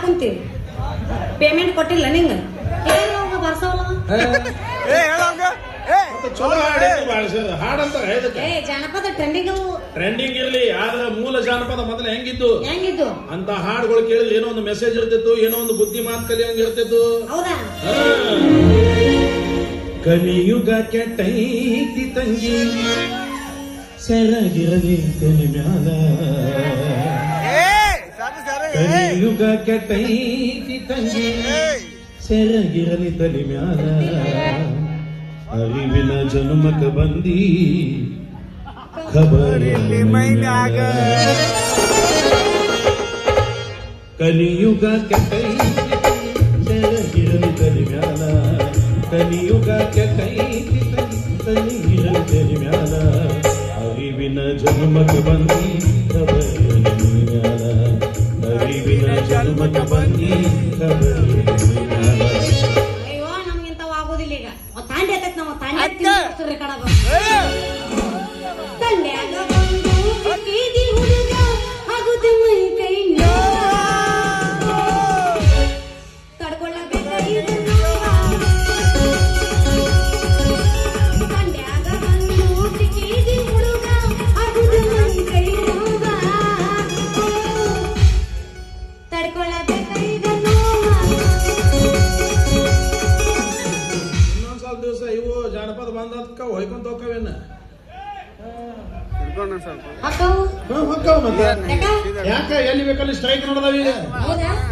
ಕುಂತೀವಿ ಪೇಮೆಂಟ್ ಕೊಟ್ಟಿಲ್ಲ ನಿಂಗ ಏನು ಬರ್ಸವಲ್ಲ ಚಲೋ ಹಾಡಂತ ಜಾನಪದ ಟ್ರೆಂಡಿಂಗ್ ಟ್ರೆಂಡಿಂಗ್ ಇರ್ಲಿ ಆದ್ರೆ ಮೂಲ ಜಾನಪದ ಮೊದಲು ಹೆಂಗಿದ್ದು ಅಂತ ಹಾಡುಗಳು ಕೇಳಿದ್ರೆ ಏನೋ ಒಂದು ಮೆಸೇಜ್ ಇರ್ತಿತ್ತು, ಏನೋ ಒಂದು ಬುದ್ಧಿ ಮಾತು ಕಲಿಯಂಗ ಇರ್ತಿತ್ತು. ಹೌದಾ? ಕಲಿಯುಗ ಕೆಟ್ಟೈತಿ ತಂಗಿ ಸೆರಗಿರಲಿ ತಲೆ ಮ್ಯಾಲ, ಕಲಿಯುಗ ಕೆಟ್ಟೈತಿ ತಂಗಿ ಸೆರಗಿರಲಿ ತಲೆ ಮ್ಯಾಲ, ಅರಿವಿನ ಜನ್ಮಕ ಬಂದಿ ಖಬರಲ್ಲಿ ಮೈನಾಗ. ಕಲಿಯುಗ ಕೆಟ್ಟೈತಿ ಸೆರಗಿರಲಿ ತಲೆ ಮ್ಯಾಲ, ಕಲಿಯುಗ ಕೆಟ್ಟೈತಿ ಸೆರಗಿರಲಿ ತಲೆ ಮ್ಯಾಲ, ಅರಿವಿನ ಜನ್ಮಕ ಬಂದಿ ಖಬರಲ್ಲಿ ಮೈನಾಗ, ಅರಿವಿನ ಜನ್ಮಕ ಬಂದಿ ಖಬರಲ್ಲಿ ಮೈನಾಗ. ಅಯ್ಯೋ ನಮ್ಗಿಂತವ ಆಗೋದಿಲ್ಲ ಈಗ. ತಾಂಡಿ ಆತೈತ್ ನಾವು ತಾಂಡ್ಯಾಗ ಬಂದು ಬೀದಿ ಹುಡುಗ ಆಗುದ ಮೈ ಕೈ ತಡ್ಕೊಳ್ಳಬೇಕ ತಾಂಡ್ಯಾಗ ಬಂದು ಬೀದಿ ಹುಡುಗ ಆಗುದ ಮೈ ಕೈ ತಡ್ಕೊಳ್ಳಬೇಕ ದಿವಸ ಇವು ಜಾನಪದ ಬಂದಕ್ಕ ಹೊಯ್ಕೊಂತ ಹೋಕ್ಕವೇನ ಯಾಕ ಎಲ್ಲಿ ಬೇಕಲ್ಲಿ ಸ್ಟ್ರೈಕ್ ನೋಡದಾವ ಈಗ.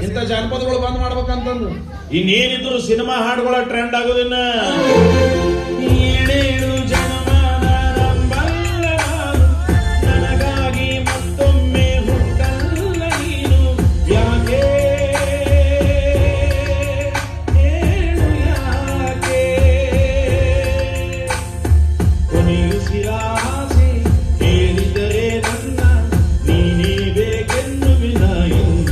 ಇಂಥ ಜಾನಪದಗಳು ಬಂದ್ ಮಾಡ್ಬೇಕಂತಂದು ಇನ್ನೇನಿದ್ರು ಸಿನಿಮಾ ಹಾಡುಗಳ ಟ್ರೆಂಡ್ ಆಗೋದಿನ್ನ. ಏಳೇಳು ಜನಮಾನ ನಂಬಲ್ಲ ನಾನು, ನನಗಾಗಿ ಮತ್ತೊಮ್ಮೆ ಹುಟ್ಟಲ್ಲ ನೀನು, ಯಾಕೆ ಹೇಳು ಯಾಕೆ, ಕೊನೆಯುಸಿರಾಸೆ ಹೇಳಿದರೆ ನನ್ನ ನೀನೇ ಬೇಕೆಂದು ವಿನಾಯಿನ್ನ,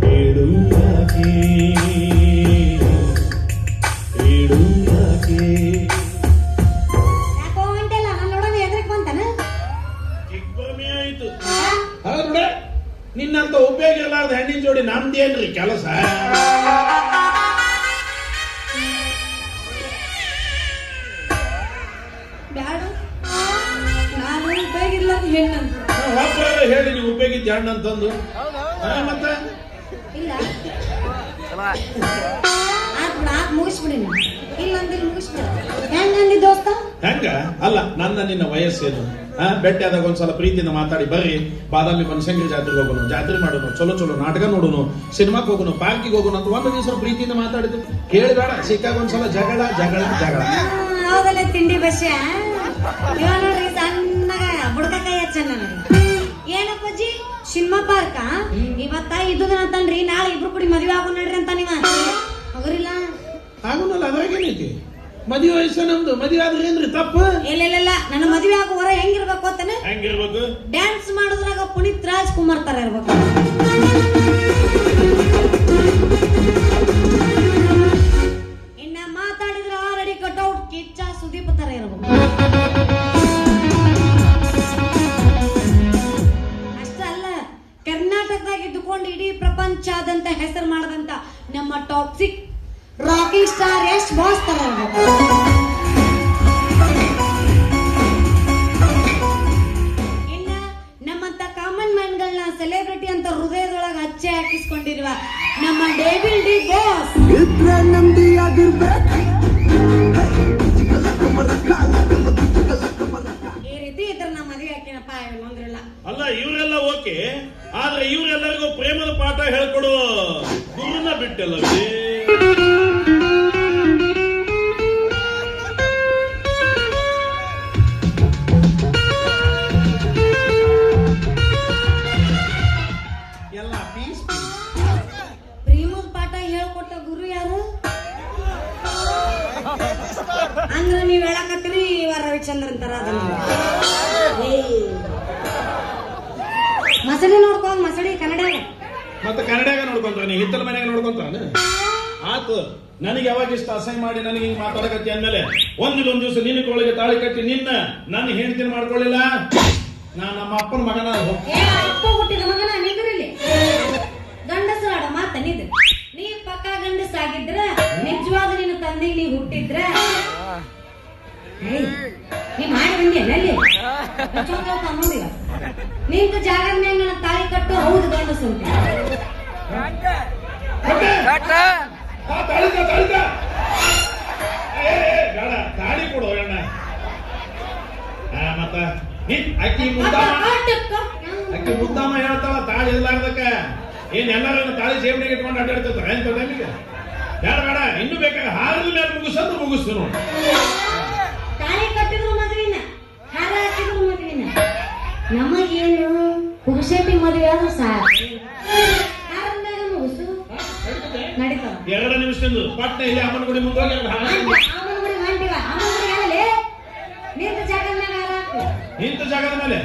ಹೇಳು ಯಾಕೆ ಹೇಳು ಯಾಕೆ. ಯಾಕೋ ಅಂಟಲ್ಲ ನಾನು ನೋಡೋಣ ಎದ್ರಕ್ ಬಂತಾನ ಚಿಕ್ಕಮ್ಮೆ ಆಯ್ತು. ಹೌದು ನೋಡ, ನಿನ್ನಂತ ಉಪಯೋಗ ಇರಲಾರ್ದ ಹೆಣ್ಣಿನ ಜೋಡಿ ನಮ್ದೇನ್ರಿ ಕೆಲಸ. ಬ್ಯಾಡ ನಾನು ಉಪಯೋಗಿಲ್ಲ ಹೆಣ್ಣಂತ ಒಬ್ಬರು ಹೇಳಿ ನೀವು ಉಪಯೋಗಿದ್ದ ಹೆಣ್ಣು ಅಂತಂದು ಮತ್ತೆ ಇಲ್ಲ ಆತ್ ಮುಗಿಸ್ಬಿಡಿ ಇಲ್ಲ ಅಂದ್ರೆ ಮುಗಿಸ್ಬಿಡ ಹೆಂಗಂದಿ ದೋಸ್ತ ಹೆಂಗ ಅಲ್ಲ ನನ್ನ ನಿನ್ನ ವಯಸ್ಸೇನು ಬೆಟ್ಟ ಆದಾಗ ಒಂದ್ಸಲ ಪ್ರೀತಿಯಿಂದ ಮಾತಾಡಿ ಬರ್ರಿ ಬಾದಾಮಿ ಬನಶಂಕರಿ ಜಾತ್ರೆಗೆ ಹೋಗೋಣ, ಜಾತ್ರೆ ಮಾಡೋಣ, ಚಲೋ ಚಲೋ ನಾಟಕ ನೋಡೋಣ, ಸಿನಿಮಾಕ್ಕೆ ಹೋಗೋಣ, ಪಾರ್ಕಿಗೆ ಹೋಗೋಣ ಅಂತ ಒಂದು ದಿವಸ ಪ್ರೀತಿಯಿಂದ ಮಾತಾಡಿದ್ವಿ. ಕೇಳಿಬೇಡ ಸಿಕ್ಕಾಗ ಒಂದ್ಸಲ ಜಗಳ ಜಗಳ ಜಗಳ. ಹೌದಲ್ಲ ತಿಂಡಿ ಬಸ್ಯ ಇವ ನೋಡ್ರಿ ಸಣ್ಣಗ ಬುಡ್ಕಾಯಿ ಹಚ್ಚ ನನಗೆ ಏನಪ್ಪಜ್ಜಿ ಸಿನಿಮಾ ಪಾರ್ಕ ಇವತ್ತ ಇದ್ದುದನ ಅಂತನ್ರಿ ನಾಳೆ ಇಬ್ರು ಕೂಡಿ ಮದುವೆ ಆಗೋ ನಡ್ರಿ ಅಂತ ನೀವ ಹೋಗ್ರಿಲ್ಲ ಆಗುನಲ್ಲ ಅದ್ರಾಗೇನೈತಿ, ಮದುವೆ ವಯಸ್ಸು ನಮ್ದು, ಮದುವೆ ಆದ್ರೆ ಏನ್ರಿ ತಪ್ಪು? ಇಲ್ಲ ನನ್ನ ಮದುವೆ ಆಗೋ ಹೊರ ಹೆಂಗಿರ್ಬೇಕು ಅಂತಾನೆ ಹೆಂಗಿರ್ಬೇಕು? ಡ್ಯಾನ್ಸ್ ಮಾಡೋದ್ರಾಗ ಪುನೀತ್ ರಾಜ್ಕುಮಾರ್ ತರ ಇರ್ಬೇಕು. ಇನ್ನ ಮಾತಾಡಿದ್ರೆ ಆಲ್ರೆಡಿ ಕಟ್ಔಟ್ ಕಿಚ್ಚ ಸುದೀಪ್ ತರ ಇರ್ಬೇಕು. ಅಷ್ಟಲ್ಲ ಕರ್ನಾಟಕದಾಗ ಇದ್ದುಕೊಂಡು ಇಡೀ ಪ್ರಪಂಚಾದಂತ ಹೆಸರು ಮಾಡದಂತ ನಮ್ಮ toxic rocking star Yash boss ತರ ಇರ್ಬೇಕು. ಇನ್ನ ನಮ್ಮಂತ ಕಾಮನ್ ಮ್ಯಾನ್ ಗಳನ್ನ ಸೆಲೆಬ್ರಿಟಿ ಅಂತ ಹೃದಯದೊಳಗ ಹಚ್ಚೆ ಹಾಕಿಸ್ಕೊಂಡಿರುವ ನಮ್ಮ ಡೇವಿಲ್ ಡಿ ಬಾಸ್ ಈ ರೀತಿ ಇದ್ರ ನಮ್ಮ ಮದುವೆ ಹಾಕಿನಪ್ಪ ಅಂದ್ರಲ್ಲ. ಅಲ್ಲ ಇವರೆಲ್ಲ ಓಕೆ, ಆದ್ರೆ ಇವರೆಲ್ಲರಿಗೂ ಪ್ರೇಮದ ಪಾಠ ಹೇಳ್ಕೊಡುವ ಗುರುನ ಬಿಟ್ಟಲ್ಲವೇ. ಎಲ್ಲ ಪೀಸ್ ಪ್ರೇಮದ ಪಾಠ ಹೇಳ್ಕೊಟ್ಟ ಗುರು ಯಾರು ಅಂದ್ರ ನೀವ್ ಹೇಳಕತ್ತೀರಿ ಇವ ರವಿಚಂದ್ರನ್ ತರ ಮಸಡಿ ನೋಡ್ಕೊಂಡ್ ಮಸಡಿ ಕನ್ನಡ ಮತ್ತೆ ಕನ್ನಡಾಗ ನೋಡ್ಕೊಂತಾನೆ, ಹಿತ್ತಲ ಮನ್ಯಾಗ ನೋಡ್ಕೊಂತಾನೆ. ಆತು ನನಗೆ ಯಾವಾಗ ಇಷ್ಟ ಅಸಹ್ಯ ಮಾಡಿ ನನಗೆ ಹಿಂಗ್ ಮಾತಾಡಕತ್ತಿ ಅಂದ್ಮೇಲೆ ಒಂದ್ ದಿವಸ ನಿನ್ನ ಕೋಳಿಗೆ ತಾಳಿ ಕಟ್ಟಿ ನನ್ನ ಹೆಂಡತಿನ ಮಾಡ್ಕೊಳ್ಳಿಲ್ಲ. ನಾ ನಮ್ಮ ಅಪ್ಪನ ಮಗನ ಅಪ್ಪ ಹುಟ್ಟಿದ ಮಗನ ನಿಂದ್ರಲ್ಲಿ ತಂದಿದ್ದು. ನೀ ಪಕ್ಕ ಗಂಡಸಾಗಿದ್ರ ನಿಜವಾದ ನಿನ್ನ ತಂದೆಗೆ ನೀ ಹುಟ್ಟಿದ್ರ ನೀ ಮಾಡಿ ಬಂದಿಯಲ್ಲ ಅಲ್ಲಿ ಅನ್ನೋದಿಲ್ಲ. ನಿಂತ ಜಾಗದ ಮ್ಯಾಗ ನನ್ನ ತಾಳಿ ಕಟ್ಟು ಹೌದು ಗಂಡಸು ಅಂತ ತಾಳಿ ಕೊಡು ಅಣ್ಣ. ಮತ್ತ ಅಕ್ಕಿ ಮುದ್ದಾಮ ಹೇಳ್ತಾಳ ತಾಳಿ ಇರ್ಲಾರ್ದಕ್ಕ ಏನ್ ಎಲ್ಲಾರು ತಾಳಿ ಜೇಬಣಿಗೆ ಇಟ್ಕೊಂಡು ಅಡ್ಡಾಡ್ತಿರ್ತಾರ ಎಂತ ಟೈಮಿಗೆ ಬೇಡ ಬೇಡ ಇನ್ನು ಬೇಕಾಗ ಹಾರದ ಮೇಲೆ ಮುಗಿಸಂದ್ರೆ ಮುಗಿಸ್ತು ನೋಡಿ. ತಾಳಿ ಕಟ್ಟಿದ್ರು ಮದುವಿನ ಹಾರ ಹಾಕಿದ್ರು ಮದುವಿನ ನಮಗೇನು ಪುರುಷೇಟಿ ಮದುವೆ ಆದ್ರೂ ಸಾಕು ಹಾರದ ಮ್ಯಾಗ ಮುಗಿಸು ನಡೀತಾವ. 2 ನಿಮಿಷದಿಂದ ಪಟ್ನೆ ಇಲ್ಲಿ ಅಮ್ಮನ ಗುಡಿ ಮುಂದೆ ಹೋಗಿ ಅಮ್ಮನ ಗುಡಿ ಹೊಂಟಿವ. ಅಮ್ಮನ ಗುಡಿ ಆಗಲೇ ನಿಂತ ಜಾಗದ ಮ್ಯಾಗ ಹಾರ ಹಾಕು. ನಿಂತ ಜಾಗದ ಮೇಲೆ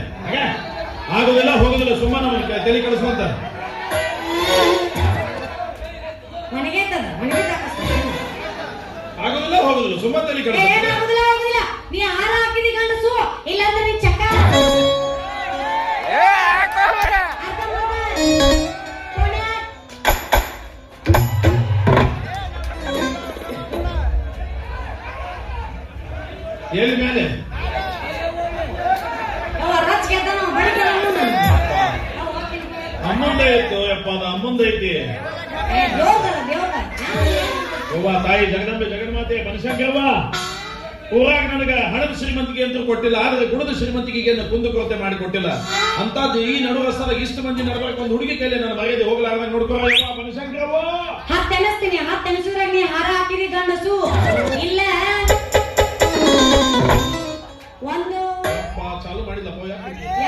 ಆಗುದಿಲ್ಲ ಹೋಗುದಿಲ್ಲ ಸುಮ್ಮನೆ ನಮಗೆ ತಲೆ ಕಳಿಸುವಂತ ಆಗುದಿಲ್ಲ ಹೋಗುದಿಲ್ಲ ಸುಮ್ಮ ತಲೆ ಏನಾಗುದಿಲ್ಲ ಆಗುದಿಲ್ಲ. ನೀ ಹಾರ ಹಾಕಿದಿ ಗಂಡಸು ಇಲ್ಲಾಂದ್ರೆ ನೀ ಚಕ್ಕ ಎಲ್ಲಿ ಮೇಲೆ ಅಮ್ಮಂದೈತು ಯಪ್ಪ ಅದು ಅಮ್ಮಂದೈತಿ. ಯವ್ವ ತಾಯಿ ಜಗದಂಬೆ ಜಗನ್ಮಾತೆ ಮನುಷ್ಯವ್ವ ಊರಾಗ ನನಗ ಹಣದ ಶ್ರೀಮಂತಿಗೆ ಅಂತ ಕೊಟ್ಟಿಲ್ಲ, ಆದ್ರೆ ಗುಣದ ಶ್ರೀಮಂತಿಗೆ ಕುಂದು ಕೊರತೆ ಮಾಡಿ ಕೊಟ್ಟಿಲ್ಲ. ಅಂತದ್ದು ಈ ನಡು ರಸ್ತಾದಾಗ ಇಷ್ಟು ಮಂದಿ ನಡ್ಬೇಕು ಒಂದು ಹುಡುಗಿ ಕೈಲಿ ನನ್ನ ಮರ್ಯಾದೆ ಹೋಗ್ಲಾರ್ದಾಗ ನೋಡ್ಕೋ ಮನುಷ್ಯವ್ವ. ಹತ್ತೆನಸ್ತೀನಿ ಹತ್ತೆನಸುರಾಗ ನೀ ಹಾರ ಹಾಕಿದಿ ಗಂಡಸು ಇಲ್ಲ ಒಂದು ಚಾಲು ಮಾಡಿಲ್ಲ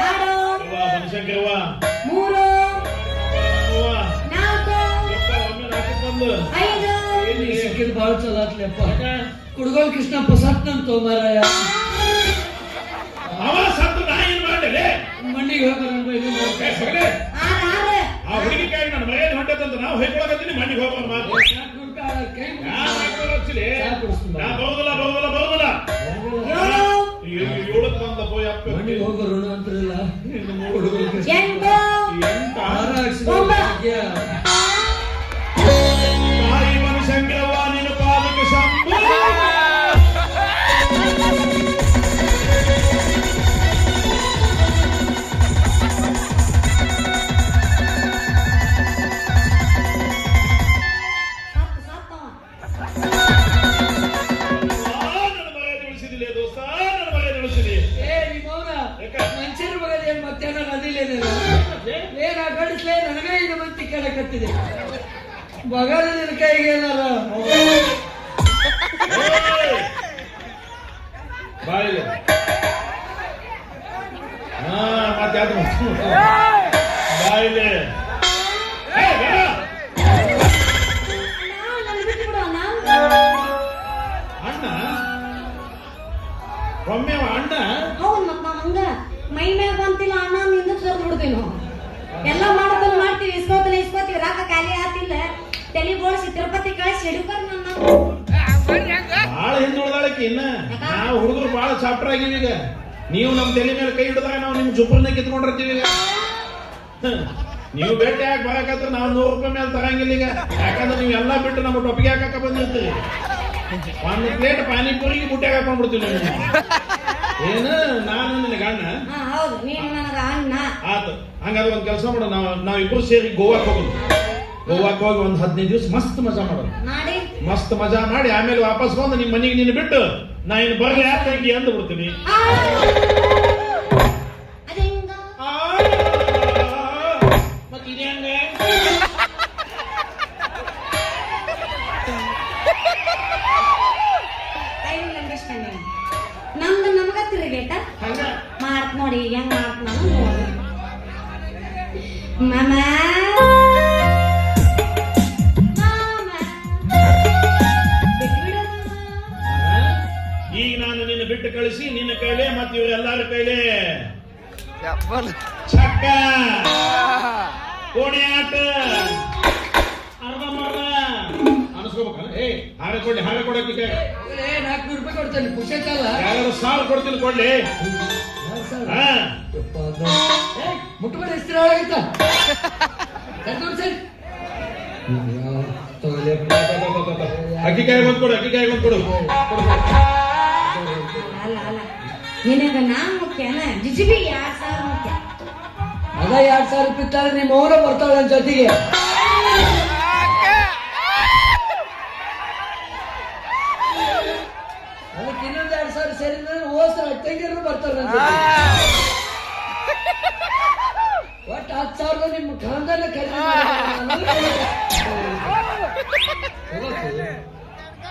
ಎರಡು ಮನುಷ್ಯವ್ವ 3 4 5 ಸಿಕ್ಕಿದ್ ಬಾಳ ಚಲೋ ಆತ್ಲಪ್ಪ. ಕುಡ್ಗೋಲ್ ಕೃಷ್ಣಪ್ಪ ಸತ್ನಂತ ಮಾರಾಯ ಅವ ಸತ್ತು ನಾ ಏನ್ ಮಾಡಲೇ ಮಣ್ಣಿಗೆ ಹೋಗ್ಬಾರ ಆ ಹುಡುಗಿಕಾಗಿ ನನ್ನ ಮರ್ಯಾದೆ ಹೊಂಟದಂತ ನಾವು ಹೊಯ್ಕೊಳಕತ್ತೀನಿ ಮಣ್ಣಿಗೆ ಹೋಗ್ಬಾರ ಮಾತು ನಾ ಬರೋದಿಲ್ಲ ಬರೋದಿಲ್ಲ ಬರೋದಿಲ್ಲ 7 ಬಂದ ಮಣ್ಣಿಗೆ ಹೋಗೋರು ಅಂತಾರಲ್ಲ ತಾಯಿ ಮನುಷ್ಯಂಗ್ರವ್ವ ನಿನ್ನ ಪಾದಕ್ಕೆ ಶಂಭು. ನನ್ನ ಮರ್ಯಾದೆ ಉಳಿಸಿದಿಲ್ಲ ದೋಸ್ತ, ನನ್ನ ಮರ್ಯಾದೆ ಉಳಿಸಿದಿ. ಮನುಷ್ಯರ ಮಗದ ಏನ್ ಮತ್ತೇನೋ ನದಿಲೇನ ಏನ ಗಡಿಸ್ಲೇ ನನಗೆ ಇದು ಮಂತಿ ಕೇಳಕತ್ತಿದೆ ಮಗದ ನಿನ್ನ ಕೈಗೆ ಏನಾರ ಬಾಯಿಲೆ ಮತ್ತೆ ಅದು ಬಾಯಿಲೆ ಅಣ್ಣ ಒಮ್ಮೆ ಅಣ್ಣ ಹೌದು ಮತ್ತ ಹಂಗ ಮೈ ಮ್ಯಾಗ ಬಂತಿಲ್ಲ ಅಣ್ಣ ನಿಂದ ಸರ್ ಬಿಡ್ತೀವಿ ಎಲ್ಲ ಮಾಡೋದನ್ನ ಮಾಡ್ತೀವಿ ಇಸ್ಕೋತೀವಿ ರಾಕ ಖಾಲಿ ಆತಿಲ್ಲ ತಲೆ ಬೋಳ್ಸಿ ತಿರುಪತಿ ಕಳಿಸಿ ಹಿಡ್ಕರ್ ನನ್ನ ಬಾಳ ಹಿಂದುಳಿದಾಳಕ್ಕೆ ಇನ್ನ ನಾವು ಹುಡುಗರು ಬಾಳ ಚಾಪ್ಟರ್ ಆಗಿವಿ ಈಗ. ನೀವು ನಮ್ ತಲೆ ಮೇಲೆ ಕೈ ಹಿಡಿದಾಗ ನಾವು ನಿಮ್ ಚುಪ್ಪರನ್ನ ಕಿತ್ಕೊಂಡಿರ್ತೀವಿ ಈಗ. ನೀವು ಭೇಟಿ ಹಾಕಿ ಬರಕತ್ರ ನಾವು 100 ರೂಪಾಯಿ ಮೇಲೆ ತರಂಗಿಲ್ಲ ಈಗ. ಯಾಕಂದ್ರೆ ನೀವು ಎಲ್ಲಾ ಬಿಟ್ಟು ನಮ್ಮ ಟೊಪ್ಪಿಗೆ ಹಾಕಕ್ಕ ಬಂದಿರ್ತೀರಿ. 1 ಪ್ಲೇಟ್ ಪಾನಿಪುರಿಗೆ ಬುಟ್ಟಾಗ ಹಾಕೊಂಡ್ಬಿಡ್ತೀವಿ ನೀವು. ಏನು ನಾನು ನಿನ್ನ ಗಣ್ಣ ಹೌದು ನೀನು ನನಗ ಅಣ್ಣ ಆತು. ಹಂಗಾದ್ರೆ ಒಂದ್ ಕೆಲಸ ಮಾಡೋಣ, ನಾವಿಬ್ರು ಸೇರಿ ಗೋವಾಕ್ ಹೋಗೋದು. ಗೋವಾಕ್ ಹೋಗಿ ಒಂದ್ 15 ದಿವಸ ಮಸ್ತ್ ಮಜಾ ಮಾಡೋದು. ಮಸ್ತ್ ಮಜಾ ಮಾಡಿ ಆಮೇಲೆ ವಾಪಸ್ ಬಂದು ನಿಮ್ ಮನೆಗೆ ನೀನು ಬಿಟ್ಟು ನಾ ಇನ್ನು ಬರ್ಲಿ ಯಾಕೆ ಅಂದು ಬಿಡ್ತೀನಿ. ಮತ್ತೆ ಇದೆ ಹಂಗ ನಮ್ದು ನಮಗ ತಿರುಗೇಟ ಮಾಡ್ತ ನೋಡಿ ಹೆಂಗ್ ಮಾಡ್ತ ಮಾಮ ಈಗ ನಾನು ನಿನ್ನ ಬಿಟ್ಟು ಕಳಿಸಿ ನಿನ್ನ ಕೈಲೇ ಮತ್ತೆ ಇವರೆಲ್ಲಾರ ಕೈಲೇ ಚಕ್ಕ ಕೋಣಿ ಆಟ ಅರ್ಧಂಬರ್ಧ ಅನಿಸ್ಕೋಬೇಕಲ್ಲ. ಹಾಗೆ ಕೊಡ್ಲಿ ಹಾಗೆ ಕೊಡಕ್ಕೆ 400 ರೂಪಾಯಿ ಕೊಡ್ತೇನೆ ಪುಷಕಲ್ಲ ಯಾರು 1000 ಕೊಡ್ತೀನಿ ಕೊಡ್ಲಿ. ಮುಟ್ಟಬೇಡ ಎಷ್ಟು ಆಯ್ತಾ ಅಕ್ಕಿಕಾಯಿ ಒಂದ್ ಕೊಡು, ಅಕ್ಕಿಕಾಯಿ ಒಂದ್ ಕೊಡು. ಅಲ್ಲ ಅಲ್ಲ ನಿನಗ ನಾ ಮುಖ್ಯನ ಜಿಜಿಬಿ 2000 ಮುಖ್ಯ. ಅದ 2000 ರೂಪಾಯಿ ಇಟ್ಟಾದ್ರೆ ನಿಮ್ಮ ಅವರ ಬರ್ತಾಳೆ ನನ್ನ ಜೊತೆಗೆ. ಅದಕ್ಕೆ ಇನ್ನೊಂದು 2000 ಸೇರಿದ್ರೆ ಹೋಸ್ರ ತಂಗಿಯರು ಬರ್ತಾರೆ ನನ್ನ ಜೊತೆಗೆ. ಒಟ್ಟು 10,000 ನಿಮ್ಮ ಕಾಂದಲ್ಲ ಖರೀದಿ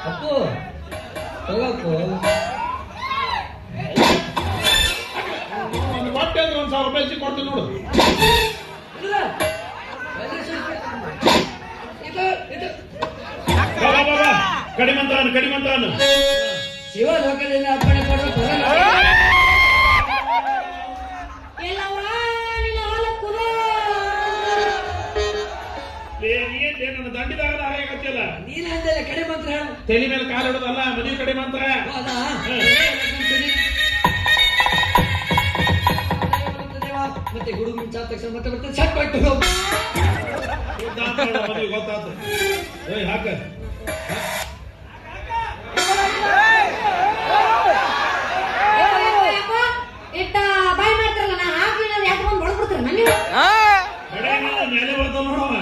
ಅಪ್ಪು ತಗೋಕು ಕೊಟ್ಟೆ ಅಂದ್ರೆ 1,000 ರೂಪಾಯಿ ಹೆಚ್ಚಿಗೆ ಕೊಡ್ತೀನಿ ನೋಡು. ಇಲ್ಲ ಕಡಿಮೆ ಅಂತಾನು ಶಿವ ಲೋಕದಲ್ಲಿ ಅರ್ಪಣೆ ಕೊಡೋ ನನ್ನ ದಂಡಿದಾಗ ಹಾಗಾಗತ್ತಿಲ್ಲ. ನೀನ್ ಅಂದಲ್ಲ ಕಡೆ ಮಂತ್ರ ಹೇಳು. ತಲೆ ಮೇಲೆ ಕಾಲು ಇಡೋದಲ್ಲ, ಮದುವೆ ಕಡೆ ಮಂತ್ರ. ಮತ್ತೆ ಹುಡುಗ ಚಾದ ತಕ್ಷಣ ಮತ್ತೆ ಮತ್ತೆ ಸಟ್ ಕೊಟ್ಟು ಮದುವೆ ಗೊತ್ತಾತು. ಹಾಕ ಇಟ್ಟ ಬಾಯ್ ಮಾಡ್ತಾರಲ್ಲ ನಾ ಹಾಕಿ ಯಾಕೊಂಡ್ ಬಡ್ಬಿಡ್ತಾರ ಮನೆ ಮೇಲೆ ಬರ್ತಾವ ನೋಡವ.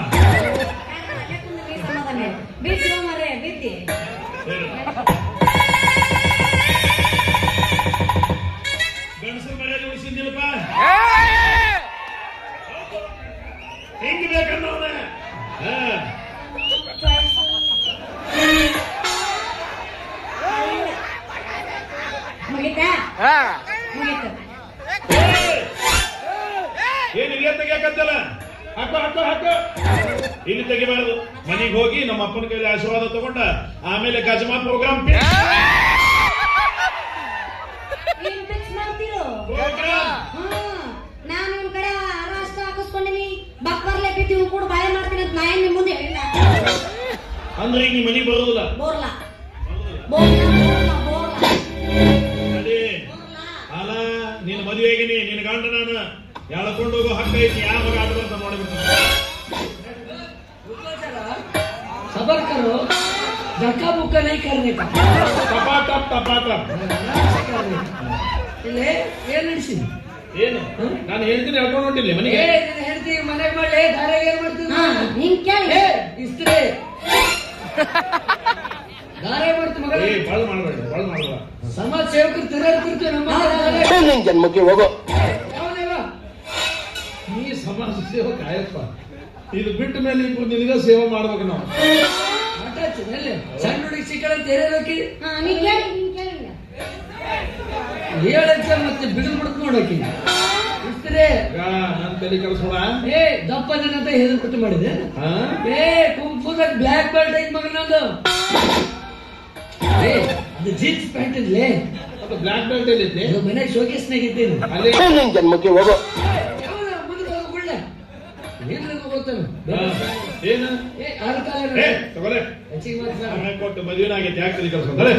ಬಿತ್ತಿ ಮರೆ ಬಿತ್ತಿ ಗಂಡಸರು ಮರ್ಯಾದೆ ಉಳಿಸಿದ್ದಿಲ್ಲಪ್ಪ. ಹೆಂಗ್ ಬೇಕನ್ನೋನ ಮುಗಿತಾ ಮುಗಿತ ಏನು ಇಲ್ಲೇ ತೆಗಿಯಾಕತ್ತಲ್ಲ. ಹಾಕೋ ಹಾಕೋ ಹಾಕೋ. ಇಲ್ಲಿ ತೆಗಿಬಾರ್ದು. ಮನೆಗೆ ಹೋಗಿ ನಮ್ಮ ಅಪ್ಪನ ಕೈಲಿ ಆಶೀರ್ವಾದ ತಗೊಂಡ ಆಮೇಲೆ ಗಜಮಾ ಪ್ರೋಗ್ರಾಮ್ ನಾನು ನಿಮ್ ಕಡೆ ರಾಷ್ಟ್ರ ಹಾಕಿಸ್ಕೊಂಡಿನಿ ಬಕ್ಬರ್ಲೆ ಬಿತ್ತಿ ಕೂಡ ಬಾಳೆ ಮಾಡ್ತೀನಿ ಅಂತ ನಾ ನಿಮ್ ಮುಂದೆ ಹೇಳಿಲ್ಲ. ಅಂದ್ರೆ ಈಗ ನಿಮ್ಮ ಮನೆಗೆ ಬರೋದಿಲ್ಲ. ಬೋರ್ಲಾ ಅಲ್ಲ ನೀನು ಮದುವೆ ಆಗಿನಿ, ನಿನ್ನ ಗಂಡ ನಾನು ಎಳ್ಕೊಂಡು ಹೋಗೋ ಹಕ್ಕ ಐತಿ. ಯಾವ ಮಗ ಆಟ ಅಂತ ನೋಡಿಬಿಟ್ಟು खबर करो धक्का बुक्का नहीं करने का. ಟಪಾಟಪ್ ಇಲ್ಲೇ ಏನ್ ನಡೆಸಿ ಏನು ನಾನು ಹೇಳ್ತೀನಿ ಹೇಳ್ಕೊಂಡು ಹೊಂಟಿಲ್ಲ ಮನೆಗೆ. ಹೇಳ್ತೀವಿ ಮನೆಗೆ ಮಾಡ್ಲಿ ದಾರೆ ಏನ್ ಮಾಡ್ತೀನಿ ಹಿಂಗ್ ಕೇಳಿ ಇಸ್ತ್ರಿ ದಾರೆ ಮಾಡ್ತೀವಿ ಮಗ. ಬಾಳ್ ಮಾಡ್ಬೇಡ ಸಮಾಜ ಸೇವಕರು ತಿರುಗಾಡ್ತಿರ್ತೀವಿ ನಮ್ಮ ಜನ್ಮಕ್ಕೆ ಹೋಗೋ. ನೀ ಸಮಾಜ ಸೇವಕ ಆಯಪ್ಪ. ಇದು ಬಿಟ್ಟ ಮೇಲೆ ನಿನಗ ಸೇವೆ ಮಾಡ್ಬೇಕು ನಾವು. ಸಣ್ಣ ಹುಡುಗಿ ಸಿಕ್ಕಂತ ಹೇಳೋಕಿ ನೀ ಕೇಳಿ ನೀನ್ ಕೇಳಿ ಹೇಳಕ್ಕೆ ಮತ್ತೆ ಬಿಡಿದು ಬಿಡ್ತು ನೋಡೋಕಿ ಇಸ್ತ್ರಿ ನನ್ನ ತಲೆ ಕಳಿಸೋಣ. ದಪ್ಪ ಜನ ಅಂತ ಹೆದರ್ ಕೊಟ್ಟು ಮಾಡಿದೆ. ಕುಂಫುದಾಗ ಬ್ಲ್ಯಾಕ್ ಬೆಲ್ಟ್ ಐತ್ ಮಗ ನಂದು. ಅದು ಜೀನ್ಸ್ ಪ್ಯಾಂಟ್ ಇದ್ಲೇ ಅದು ಬ್ಲ್ಯಾಕ್ ಬೆಲ್ಟ್ ಎಲ್ಲಿದೆ? ಮನೆಗೆ ಶೋಕೇಸ್ನಾಗ ಇದ್ದೀನಿ. ಅಲ್ಲಿ ಜನ್ಮಕ್ಕೆ ಹೋಗೋ. ಏನು ತಗೊಳ್ಳೆ ಕೊಟ್ಟು ಮದುವೆ ಆಗೈತೆ. ಯಾಕೆ ತಲೆ ಕಳಿಸ್ಕೊಂಡ್ರೆ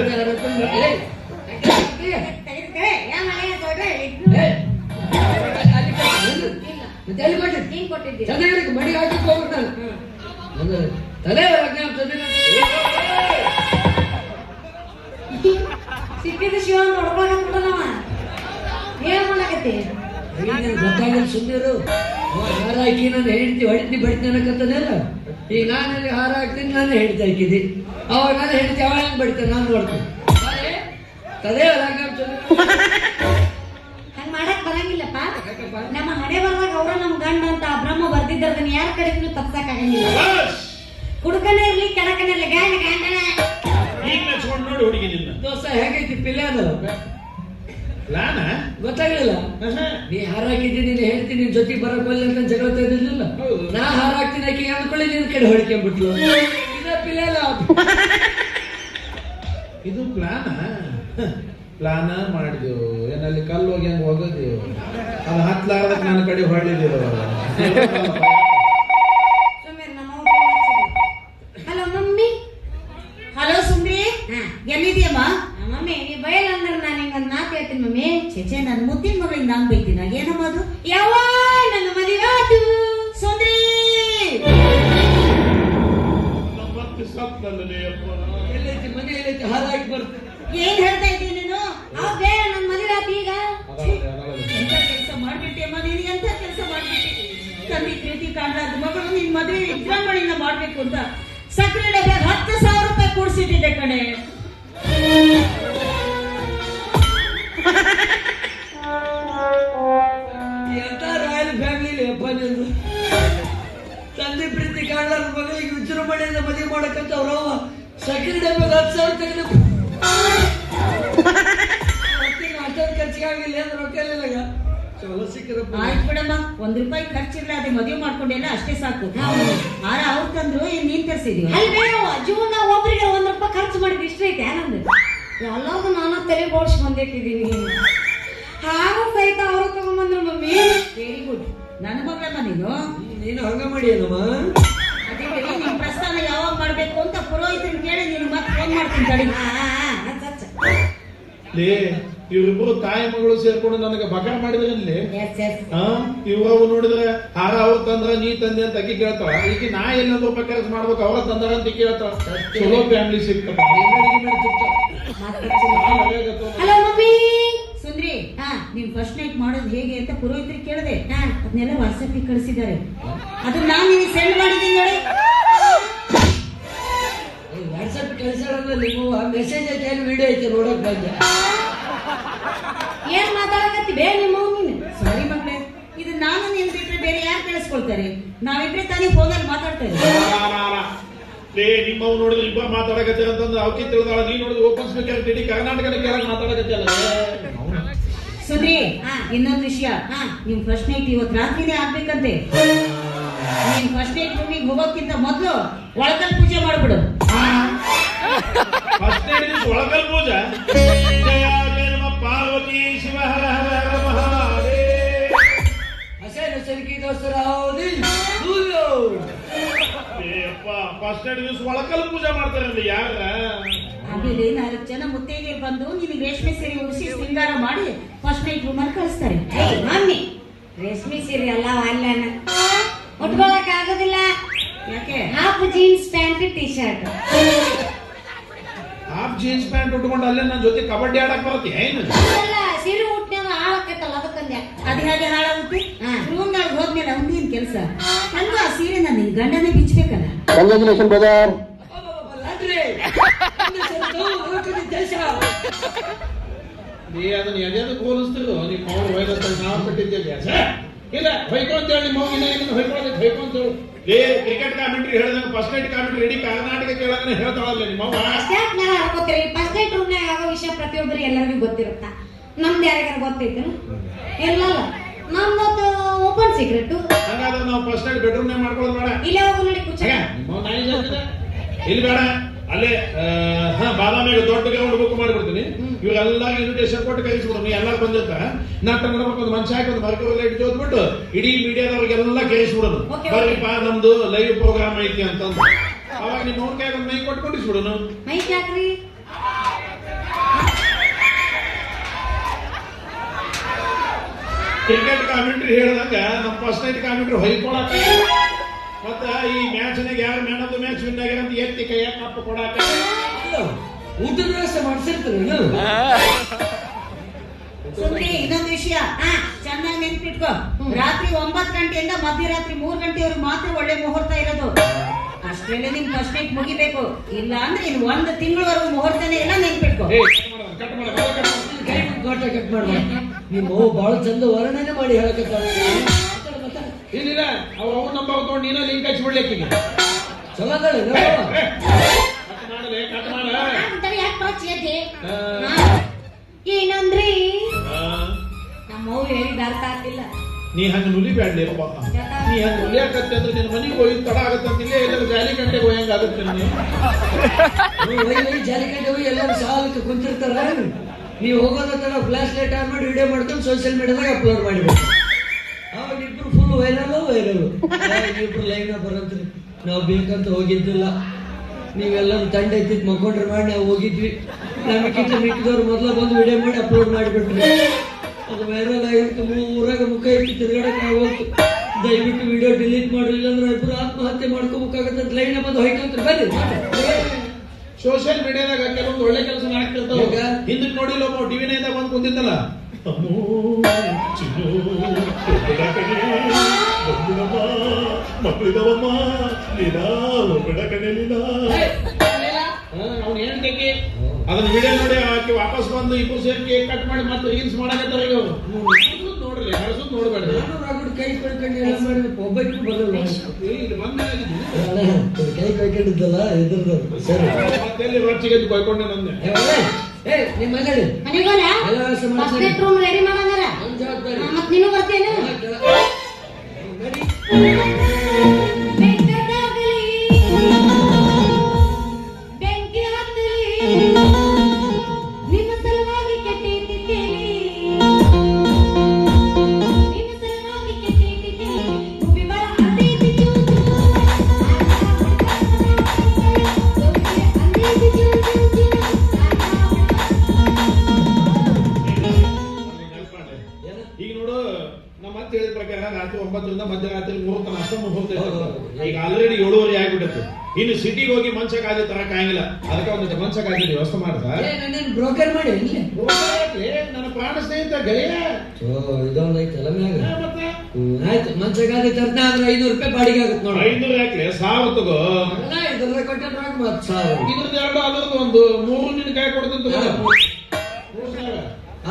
ಚೆನ್ನಾಗಿ ಮಡಿ ಹಾಕಿ ಹೋಗ್ಬಿಟ್ಟು ತಲೆ ಸಿಕ್ಕಿದ ಶಿವ ನೋಡ್ಕೊಳಕತ್ತನವ ಏನ್ ಮಾಡಕತ್ತಿ? ಗೊತ್ತಾಗಲ್ಲ ಸುಮ್ಮನೆ ಹಾರ ಹಾಕಿ ನಾನು ಹೆಂಡತಿ ಹೊಡಿತೀನಿ ಬಡಿತೀನಿ ಅನ್ನಕತ್ತದಲ್ಲ. ಈಗ ನಾನು ಹಾರ ಹಾಕ್ತೀನಿ, ನಾನು ಹೆಂಡತಿ ಹಾಕಿದ್ದಿ. ಅವಾಗ ನಾನು ಹೆಂಡತಿ ಅವಾಗ ಹೆಂಗ್ ಬಡಿತೇನೆ ನಾನು ನೋಡ್ತೀನಿ. ತಲೆ ಹಂಗ ಮಾಡಕ್ ಬರಂಗಿಲ್ಲಪ್ಪ. ನಮ್ಮ ಹಣೆ ಬರ್ದಾಗ ಅವ್ರ ನಮ್ ಗಂಡ ಅಂತ ಬ್ರಹ್ಮ ಬರ್ದಿದ್ದರ್ದನ್ನ ಯಾರ ಕಡೆಗೂ ತಪ್ಸಕ್ ಆಗಂಗಿಲ್ಲ. ಕುಡುಕನೇ ಇರ್ಲಿ ಕೆಡಕನೇ ಇರ್ಲಿ ಗಂಡ ಗಂಡನೇ. ಈಗ ನೆಚ್ಕೊಂಡು ನೋಡಿ ಹುಡುಗಿ ನಿನ್ನ ದೋಸ್ತ ಹೇಗೈತಿ ಪಿಲ್ಲೆ ಅದು ಪ್ಲಾನ ಗೊತ್ತಾಗ್ಲಿಲ್ಲ. ನೀ ಹಾರ ಹಾಕಿದ್ದೀನಿ ನೀನು ಹೇಳ್ತೀನಿ ನಿನ್ ಜೊತೆಗೆ ಬರಕ್ ಬಲ್ಲ ಅಂತ ಜಗಳ ತೆಗೆದಿರ್ಲಿಲ್ಲ. ನಾ ಹಾರ ಹಾಕ್ತೀನಿ ಆಕಿ ಅಂದ್ಕೊಳ್ಳಿ ನಿನ್ ಕಡೆ ಹೊಡ್ಕೊಂಡ್ಬಿಟ್ಲು. ಇದ ಪಿಲ್ಲೆ ಅಲ್ಲ ಇದು ಪ್ಲಾನ ಮಾಡಿದೆವು. ಏನಲ್ಲಿ ಕಲ್ಲು ಹೋಗಿ ಹಂಗ ಹೋಗೋದೇವು. ಅದು ಹತ್ಲಾರ್ದಕ್ಕೆ ನನ್ನ ಕಡೆ ಹೊಳ್ಳಿದೇವು. Hello mummy. ಹಲೋ ಸುಂದ್ರಿ, ಎಲ್ಲಿದ್ಯಮ್ಮ? ಮಮ್ಮಿ ನೀ ಬಯಲ್ ಅಂದ್ರೆ ನಾನು ಹಿಂಗೊಂದು ಮಾತು ಹೇಳ್ತೀನಿ ಮಮ್ಮಿ. ಚೇಚೆ ನನ್ನ ಮುದ್ದಿನ ಮಗಳಿಂದ ಹಂಗ್ ಬೈತೀನಿ. ಏನಮ್ಮ ಅದು? ಯಾವ ನನ್ನ ಮದುವೆ ಆತು ಸುಂದ್ರಿ ಐತಿ ಹಾರ ಹಾಕಿ ಬರ್ತೇನೆ. ಏನ್ ಹೇಳ್ತಾ ಇದ್ದೀನಿ ನೀನು? ಹೌದೇ ನನ್ ಮದುವೆ ಆತ ಈಗ ಎಂತ ಕೆಲಸ ಮಾಡ್ಬಿಟ್ಟಿಯಮ್ಮ ನೀನು, ಎಂತ ಕೆಲಸ ಮಾಡ್ಬಿಟ್ಟಿ. ತಂದೆ ಪ್ರೀತಿ ಕಾಣಲಾರ್ದ ಮಗಳು ನಿನ್ ಮದುವೆ ವಿಜೃಂಭಣೆಯಿಂದ ಮಾಡ್ಬೇಕು ಅಂತ ಸಕ್ಕರೆ ಡಬ್ಬೆ 10,000 ರೂಪಾಯಿ ಕೂಡಿಸಿಟ್ಟಿದ್ದೆ ಕಣೆ. ಎಂತ ರಾಯಲ್ ಫ್ಯಾಮಿಲಿ ಅಪ್ಪ ನಿಂದು. ತಂದೆ ಪ್ರೀತಿ ಕಾಣಲಾರ್ದ ಮಗಳಿಗೆ ವಿಜೃಂಭಣೆಯಿಂದ ಮದುವೆ ಮಾಡಕ್ಕಂತ ಅವ್ರವ್ವ ಸಕ್ಕರೆ ಡಬ್ಬೆ 10,000 ತೆಗೆದು ಅಷ್ಟೊಂದು ಖರ್ಚಿಗಾಗಿಲ್ಲ ಅಂದ್ರೆ ರೊಕ್ಕ ಇಲ್ಲ. ಚಲೋ ಸಿಕ್ಕದಪ್ಪ. ಆಯ್ತು ಬಿಡಮ್ಮ, ₹1 ಖರ್ಚಿಲ್ಲ, ಅದೇ ಮದುವೆ ಮಾಡ್ಕೊಂಡೆಲ್ಲ ಅಷ್ಟೇ ಸಾಕು. ಆರ ಅವ್ರು ತಂದ್ರು, ನೀನ್ ತರಿಸಿದೀವಿ. ಅಲ್ವೇ ಜೀವನ ಒಬ್ರಿಗೆ ₹1 ಖರ್ಚು ಮಾಡಿದ್ರೆ ಇಷ್ಟ ಐತೆ ಆನಂದ್. ಎಲ್ಲಾದ್ರು ನಾನು ತಲೆ ಬೋಡ್ಸಿ ಬಂದಿಟ್ಟಿದ್ದೀನಿ. ಹಾಗೂ ಸಹಿತ ಅವರು ತಗೊಂಡ್ಬಂದ್ರು ಮಮ್ಮಿ. Very good. ನನ್ನ ಮಗಳಮ್ಮ ನೀನು. ನೀನು ಹಂಗ ಮಾಡಿ ಏನಮ್ಮ. ಅದೇ ಬೇರೆ ನಿನ್ ಪ್ರಸ್ಥಾನ ಯಾವಾಗ ಮಾಡ್ಬೇಕು ಅಂತ ಪುರೋಹಿತರನ್ನ ಕೇಳಿ ನೀನು ಮತ್ತೆ ಫೋನ್ ಮಾಡ್ತೀನಿ ತಡಿ. ಲೇ ಇವ್ರಿಬ್ರು ತಾಯಿ ಮಗಳು ಸೇರ್ಕೊಂಡು ನನಗೆ ಬಕರ ಮಾಡಿದ್ರಲ್ಲಿ ಎಸ್ ಎಸ್ ಇವ್ರವು ನೋಡಿದ್ರೆ ಹಾರ ಅವ್ರು ತಂದ್ರ ನೀ ತಂದೆ ಅಂತ ಅಕ್ಕಿ ಕೇಳ್ತಾಳ. ಈಗ ನಾ ₹1 ಖರ್ಚು ಮಾಡ್ಬೇಕು, ಅವ್ರ ತಂದಾರ ಅಂತ ಕೇಳ್ತಾಳ. ಚಲೋ ಫ್ಯಾಮಿಲಿ ಸಿಗ್ತಪ್ಪ. Hello mummy. ಸುಂದ್ರಿ, ನೀನ್ ಫಸ್ಟ್ ನೈಟ್ ಮಾಡೋದು ಹೇಗೆ ಅಂತ ಪುರೋಹಿತರಿಗೆ ಕೇಳಿದೆ. ಅದನ್ನೆಲ್ಲ ವಾಟ್ಸಪ್ ಕಳಿಸಿದ್ದಾರೆ. ಅದನ್ನ ನಾನು ನಿನಗೆ ಸೆಂಡ್ ಮಾಡಿದ್ದೀನಿ ನೋಡಿ. ವಾಟ್ಸಪ್ ಕಳಿಸೋದ್ರಲ್ಲಿ ನೀವು ಮೆಸೇಜ್ ಐತೆ ವಿಡಿಯೋ ಐತೆ ನೋಡಕ್ ಬಂದೆ. ಏನ್ ಮಾತಾಡಕತ್ತಿ ಬೇ ನಿಮ್ಮ ನೀನು? ಸಾರಿ ಮಗಳೇ, ಇದು ನಾನು ನೀನ್ ಬಿಟ್ರೆ ಬೇರೆ ಯಾರು ಕೇಳಿಸ್ಕೊಳ್ತಾರೆ? ನಾವಿಬ್ರೆ ತಾನೇ ಫೋನಲ್ಲಿ ಮಾತಾಡ್ತಾ ಇದ್ದೀವಿ. ನಿಮ್ಮವ್ ನೋಡಿದ್ರೆ ಇಬ್ಬ ಮಾತಾಡಕತ್ತೀರ ಅಂತಂದ್ರೆ ಅವಕಿ ತಿಳಿದಾಳ. ನೀ ನೋಡಿದ್ರೆ ಓಪನ್ ಸ್ಪೀಕರ್ ಇಡೀ ಕರ್ನಾಟಕದ ಕೇಳಕ್ ಮಾತಾಡಕತ್ತಿಯಲ್ಲ. ಸುಂದ್ರಿ, ಇನ್ನೊಂದು ವಿಷಯ, ನಿಮ್ ಫಸ್ಟ್ ನೈಟ್ ಇವತ್ತು ರಾತ್ರಿನೇ ಆಗ್ಬೇಕಂತೆ. ನೀನ್ ಫಸ್ಟ್ ನೈಟ್ ರೂಮಿಗೆ ಹೋಗೋಕ್ಕಿಂತ ಮೊದಲು ಒಳಕಲ್ ಪೂಜೆ ಮಾಡ್ಬಿಡು. ಫಸ್ಟ್ ಒಳಗಲ್ ಪೂಜೆ. ಪಾರ್ವತಿ ಶಿವ ಹರ ಹರ ಹರ ಮಹಾದೇವ. ಹಸೇನು ಸರಿಕಿ ದೋಸ್ತರ ಹೌದಿ. ಫಸ್ಟ್ ನೈಟ್ ದಿವಸ ಒಳಕಲ್ ಪೂಜೆ ಮಾಡ್ತಾರೆ ಯಾರ? ಆಮೇಲೆ 4 ಜನ ಮುತ್ತೈದೆಯರು ಬಂದು ನಿನಗೆ ರೇಷ್ಮೆ ಸೀರೆ ಉಡಿಸಿ ಶೃಂಗಾರ ಮಾಡಿ ಫಸ್ಟ್ ನೈಟ್ ರೂಮಲ್ಲಿ ಕಳಿಸ್ತಾರೆ. ಮಮ್ಮಿ ರೇಷ್ಮೆ ಸೀರೆ ಅಲ್ಲ ಅಲ್ಲನ ಉಟ್ಕೊಳಕ್ ಆಗೋದಿಲ್ಲ. ಯಾಕೆ? Half jeans pant T shirt. Half jeans pant ಉಟ್ಕೊಂಡು ಅಲ್ಲೇ ನನ್ನ ಜೊತೆ ಕಬಡ್ಡಿ ಆಡಕ್ ಬರುತ್ತೆ ಏನು? ಅಲ್ಲ ಸೀರೆ ಉಟ್ನ್ಯಾಗ ಹಾಳಾಕೈತಲ್ಲ ಅದಕ್ಕಂದ್ಯಾ. ಅದು ಹೇಗೆ ಹಾಳಾಗುತ್ತೆ? ರೂಮ್ನಾಗ ಹೋದ್ಮೇಲೆ ಅವ್ನೇನ್ ಕೆಲಸ? ಅಲ್ವ ಆ ಸೀರೆ ನಾನು ನಿನ್ ಗಂಡನೇ ಬಿಚ್ಚಬೇಕಲ್ಲ. Congratulation brother. ಅದನ್ನ ಎದೆದಕ್ಕೆ ಹೋಲಿಸ್ತಿರು. ನಿಮ್ಮ ಅವ್ರು ವೈರಸ್ ನಾವು ಕಟ್ಟಿದ್ದೇವೆ ಇಲ್ಲ ಹೊಯ್ಕೊ ಅಂತ ಹೇಳಿ ನಿಮ್ಮ ಅವ್ನ ಹೊಯ್ಕೊಳ್ಳೋದಕ್ಕೆ ಹೊಯ್ಕೊ ಅಂತ ಹೇಳಿ. ಕ್ರಿಕೆಟ್ ಕಾಮೆಂಟ್ರಿ ಹೇಳಿದಂಗೆ ಫಸ್ಟ್ ನೈಟ್ ಕಾಮೆಂಟ್ರಿ ಇಡೀ ಕರ್ನಾಟಕ ಕೇಳಂದ್ರೆ ಹೇಳ್ತಾಳಲ್ಲ ನಿಮ್ಮ ಅವ್ವ. ಅಷ್ಟ್ಯಾಕ್ ಹಾಕೋತೀರಿ? ಫಸ್ಟ್ ನೈಟ್ ರೂಮ್ನಾಗ ಆಗೋ ವಿಷಯ ಪ್ರತಿಯೊಬ್ಬರಿಗೆ ಎಲ್ಲರಿಗೂ ಗೊತ್ತಿರುತ್ತ. ನಮ್ದು ಯಾರಿಗಾರ ಗೊತ್ತೈತೆ? ಇಲ್ಲಲ್ಲ, ನಮ್ದು ಓಪನ್ ಸೀಕ್ರೆಟ್. ಹಾಗಾದ್ರೆ ನಾವು ಫಸ್ಟ್ ನೈಟ್ ಬೆಡ್ರೂಮ್ ನಾಗ ಮಾಡ್ಕೊಳ್ಳೋದು ಬೇಡ. ಇಲ್ಲೇ ಹೋಗು ನೋಡಿ ಕುಚ್ಚ. ನಿಮ್ಮ ನಾಯಿ ಜಾತಿದೆ ಇಲ್ಲಿ ಬೇಡ. ಅಲ್ಲೇ ಬಾದಾಮಿಗೆ ದೊಡ್ಡ ಗ್ರೌಂಡ್ ಬುಕ್ ಮಾಡಿಬಿಡ್ತೀನಿ. ಇವ್ರೆಲ್ಲ ಇನ್ವಿಟೇಷನ್ ಕೊಟ್ಟು ಕರೆಸ್ಬಿಡು. ಎಲ್ಲಾರು ಬಂದಿರ್ತಾರ. ನಟ್ಟ ನೋಡ್ಬೇಕು ಒಂದು ಮನುಷ್ಯ ಹಾಕಿ ಒಂದು ಮರ್ಕೋ ಲೈಟ್ ಜೋದ್ಬಿಟ್ಟು ಇಡೀ ಮೀಡಿಯಾದವ್ರಿಗೆಲ್ಲ ಕರೆಸ್ಬಿಡೋದು. ಬರ್ರಿಪ್ಪ ನಮ್ದು ಲೈವ್ ಪ್ರೋಗ್ರಾಮ್ ಐತಿ ಅಂತಂದು. ಅವಾಗ ನಿಮ್ಮ ಅವ್ರ ಕೈ ಒಂದು ಮೈ ಕೊಟ್ಟು ಕೊಟ್ಟಿಸ್ಬಿಡೋನು. ಮೈಕ್ ಯಾಕ್ರಿ? ಕ್ರಿಕೆಟ್ ಕಾಮೆಂಟ್ರಿ ಹೇಳಿದಾಗ ನಮ್ಮ ಫಸ್ಟ್ ನೈಟ್ ಕಾಮೆಂಟ್ರಿ ಹೊಯ್ಕೊಳಕ ಮತ್ತ ಈ ಮ್ಯಾಚ್ ನಾಗ ಯಾರು man of the match win ಆಗ್ಯಾರ ಅಂತ ಎತ್ತಿ ಕೈಯಾಗ ಕಪ್ಪ ಕೊಡಾಕ ಊಟದ ವ್ಯವಸ್ಥೆ ಮಾಡ್ಸಿರ್ತೀರಿ. ಸುಂದ್ರಿ, ಇನ್ನೊಂದು ವಿಷಯ ಚೆನ್ನಾಗಿ ನೆನ್ಪಿಟ್ಕೋ. ರಾತ್ರಿ 9 ಗಂಟೆಯಿಂದ ಮಧ್ಯರಾತ್ರಿ 3 ಗಂಟೆವರೆಗೂ ಮಾತ್ರ ಒಳ್ಳೆ ಮುಹೂರ್ತ ಇರೋದು. ಅಷ್ಟರಲ್ಲಿ ನಿಮ್ ಫಸ್ಟ್ ನೈಟ್ ಮುಗಿಬೇಕು. ಇಲ್ಲ ಅಂದ್ರೆ ಇನ್ನು 1 ತಿಂಗಳವರೆಗೂ ಮುಹೂರ್ತನೇ ಇಲ್ಲ, ನೆನ್ಪಿಟ್ಕೋ. ಕೈ ಗೋಟ ಕಟ್ ಮಾಡುವ. ನಿಮ್ಮ ಅವ್ವ ಬಹಳ ಚಂದ ವರ್ಣನೆ ಮಾಡಿ ಹೇಳಕತ್ತಾಳ. ಇಲ್ಲ ಅವ್ರ ಅವ್ರು ನಂಬರ್ ತಗೊಂಡು ನೀನ ಲಿಂಕ್ ಹಚ್ಚಿ ಬಿಡ್ಲಿಕ್ಕೆ ಚಲೋ ಅದಾಳೆ ಏನಂದ್ರಿ ನಮ್ಮವ್ ಹೇಳಿದ ಅರ್ಥ ಆಗ್ತಿಲ್ಲ. ನೀ ಹಂಗ ನುಲಿ ಬ್ಯಾಡ್ಲಿ ನೀ ಹಂಗ ನುಲಿಯಾಕತ್ತೆ ಅಂದ್ರೆ ನಿನ್ನ ಮನೆಗೆ ಹೋಗಿ ತಡ ಆಗತ್ತೆ ಅಂತ ಇಲ್ಲೇ ಎಲ್ಲರೂ ಜಾಲಿ ಗಂಟೆಗೆ ಹೋಯಂಗ ಆಗುತ್ತೆ. ಜಾಲಿಕಟ್ಟೆ ಹೋಗಿ ಎಲ್ಲರೂ ಸಾಲಕ್ಕೆ ಕುಂತಿರ್ತಾರ. ನೀವು ಹೋಗೋದ ತಡ ಫ್ಲಾಶ್ ಲೈಟ್ ಆನ್ ಮಾಡಿ ವಿಡಿಯೋ ಮಾಡ್ಕೊಂಡು ಸೋಷಿಯಲ್ ಮೀಡಿಯಾದಾಗ ಅಪ್ಲೋಡ್ ಮಾಡಿಬಿಟ್ಟು ಅವಾಗ ಇಬ್ರು ಫುಲ್ ವೈರಲ್ ಇಬ್ರು ಲೈನ್ ಬರಂತ್ರಿ. ನಾವು ಬೇಕಂತ ಹೋಗಿದ್ದಿಲ್ಲ, ನೀವೆಲ್ಲರೂ ತಂಡ ಎತ್ತಿದ್ ಮಕ್ಕೊಂಡ್ರೆ ಮಾಡಿ ನಾವು ಹೋಗಿದ್ವಿ. ನಮಗಿಂತ ಮಿಕ್ಕಿದವ್ರು ಮೊದಲ ಬಂದು ವಿಡಿಯೋ ಮಾಡಿ ಅಪ್ಲೋಡ್ ಮಾಡಿಬಿಟ್ರಿ. ಅದು ವೈರಲ್ ಆಗಿತ್ತು. ಊರಾಗ ಮುಖ ಎತ್ತಿ ತಿರ್ಗಾಡಕ್ಕೆ ನಾವು ಹೋಗ್ತು. ದಯವಿಟ್ಟು ವಿಡಿಯೋ ಡಿಲೀಟ್ ಮಾಡಿಲ್ಲ ಅಂದ್ರೆ ಇಬ್ರು ಆತ್ಮಹತ್ಯೆ ಮಾಡ್ಕೋಬೇಕಾಗತ್ತೆ. ಲೈನ್ ಬಂದು ಹೊಯ್ಕೊಂತ ಬರ್ರಿ. ಸೋಷಿಯಲ್ ಮೀಡಿಯಾದಾಗ ಕೆಲವೊಂದು ಒಳ್ಳೆ ಕೆಲಸ ಆಗ್ತಿರ್ತಾವ. ಈಗ? ಹಿಂದಕ್ಕೆ ನೋಡಿಲ್ಲ ಒಬ್ಬ ಟಿವಿನಾಗ ಬಂದು ಕುಂತಿದ್ದಲ್ಲ, ಮಕ್ಕಳಿದವಮ್ಮ ನೀನಾ ಒಬ್ಬಡ ಕಣೆ ನೀನಾ ಅವ್ನು ಹೇಳ್ತೇಕೆ ಅದನ್ನ ವಿಡಿಯೋ ನೋಡಿ ಆಕೆ ವಾಪಸ್ ಬಂದು ಇಬ್ಬರು ಸೇರಿ ಕೇಕ್ ಕಟ್ ಮಾಡಿ ಮತ್ತೆ ರೀಲ್ಸ್ ಮಾಡಕತ್ತಾರ. ಈಗ ಅವರು ನೋಡ್ರಿ, ಹರಸುದ್ ನೋಡ್ಬೇಡ್ರಿ. ಕೈ ಕೊಡ್ಕೊಂಡು ಎಲ್ಲ ಮಾಡಿ ಒಬ್ಬಕ್ಕೂ ಬರಲ್ಲ. ಇಲ್ಲಿ ಬಂದಾಗಿದ್ದೀನಿ ಕೈ ಕೊಯ್ಕೊಂಡಿದ್ದಲ್ಲ ಎದುರು. ಸರಿ ಮತ್ತೆಲ್ಲಿ ರೊಚ್ಚಿಗೆ ಕೊಯ್ಕೊಂಡೆ ನಂದೆ. ನಿಮ್ಮ ಮಗಳು ಮನೆಗೋಲ ಫಸ್ಟ್ ರೂಮ್ ರೆಡಿ ಮಾಡಂಗಾರ ಮತ್ ನೀನು ಬರ್ತೇನೆ. ಬೆಂಕಿ ಹತ್ತಲಿ ನಿಮ್ಮ ಸಲುವಾಗಿ ಕೆಟ್ಟಿದ್ದೇನೆ, ನಿಮ್ಮ ಸಲುವಾಗಿ ಕೆಟ್ಟಿದ್ದೇನೆ. ಗುಬ್ಬಿಬರ ಅಂದೈತಿ ಜೂಜು, ಅಂದೈತಿ ಜೂಜು. ಈಗ ನೋಡು, ನಮ್ಮ ಮತ್ತೆ ಹೇಳಿದ ಪ್ರಕಾರ ರಾತ್ರಿ 9ರಿಂದ ಮಧ್ಯರಾತ್ರಿ 3 ತನಕ ಅಷ್ಟ ಮುಹೂರ್ತ ಇರ್ತದೆ. ಈಗ ಆಲ್ರೆಡಿ 7:30 ಆಗ್ಬಿಟ್ಟೈತೆ. ಇನ್ನು ಸಿಟಿಗೆ ಹೋಗಿ ಮಂಚ ಕಾಲಿ ತರಕ್ ಆಗಿಲ್ಲ. ಅದಕ್ಕೆ ಒಂದು ಮಂಚ ಕಾಲಿ ವ್ಯವಸ್ಥೆ ಮಾಡ್ದ. ಬ್ರೋಕರ್ ಮಾಡಿ ನನ್ನ ಪ್ರಾಣ ಸ್ನೇಹಿತ ಗೆಳೆಯ ಇದೊಂದು ಐತಲ್ಲ ಮ್ಯಾಗ. ಮತ್ತೆ ಆಯ್ತು, ಮಂಚಗಾಲಿ ತರ್ನ ಆದ್ರೆ 500 ರೂಪಾಯಿ ಬಾಡಿಗೆ ಆಗುತ್ತೆ ನೋಡಿ. 500 ಯಾಕೆ 1000 ತಗೋ. ಇದ್ರ ಕೊಟ್ಟೆ ಮತ್ 1000. ಇದ್ರದ್ದು 2 ಅದರದ್ದು 1 3 ನಿನ್ ಕೈ ಕೊಡ್ತೀನಿ.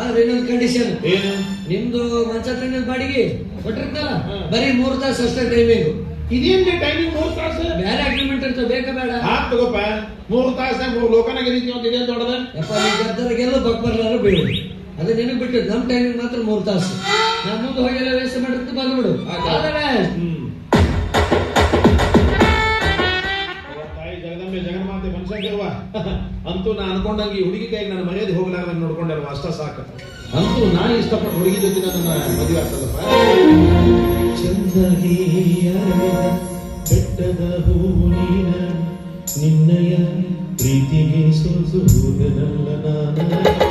ಆದ್ರೆ ಇನ್ನೊಂದು ಕಂಡೀಷನ್ ಏನು? ನಿಮ್ದು ಮಂಚ ತಂದ ಬಾಡಿಗೆ ಕೊಟ್ಟಿರ್ತಲ್ಲ, ಬರೀ 3 ತಾಸು ಅಷ್ಟೇ ಟೈಮಿಂಗ್. ಇದೇನ್ರಿ ಟೈಮಿಂಗ್ 3 ತಾಸು? ಬೇರೆ ಅಗ್ರಿಮೆಂಟ್ ಇರ್ತದೆ, ಬೇಕಾ ಬೇಡ? ತಗೋಪ್ಪ 3 ತಾಸ 3 ಲೋಕನಾಗ ಇದೀತಿ ಅಂತ ಇದೇನ್ ದೊಡ್ಡದ? ಯಪ್ಪ ನೀವು ಗದ್ದರಿಗೆಲ್ಲ ಬಕ್ಬರ್ಲಾರು ಬೀಳು. ಅದು ನಿನಗೆ ಬಿಟ್ಟು ನಮ್ಮ ಟೈಮಿಂಗ್ ಮಾತ್ರ 3 ತಾಸು. ನಾನು ಮುಂದೆ ಹೋಗೆಲ್ಲ ವ್ಯವಸ್ಥೆ ಮಾಡಿರ್ತು, ಬಂದ್ಬಿಡು. ತಾಯಿ ಜಗದಂಬೆ ಜಗನ್ಮಾತೆ ಮನುಷ್ಯಗಿರುವ ಅಂತೂ ನಾ ಅನ್ಕೊಂಡಂಗೆ ಈ ಹುಡುಗಿ ಕೈಗೆ ನನ್ನ ಮರ್ಯಾದೆ ಹೋಗ್ಲಾರ್ದಂಗೆ ನೋಡ್ಕೊಂಡಲ್ವ, ಅಷ್ಟ ಸಾಕು. ಅಂತೂ ನಾನು ಇಷ್ಟಪಟ್ಟು ಹುಡುಗಿ ಜೊತೆ ನನ್ನ ಮದುವೆ ಆಗ್ತದಪ್ಪ. ಚಂದಗಿಯ ಬೆಟ್ಟದ ಹೂವಿನ ನಿನ್ನಯ ಪ್ರೀತಿಗೆ ಸೋಸುವುದನಲ್ಲ ನಾನು.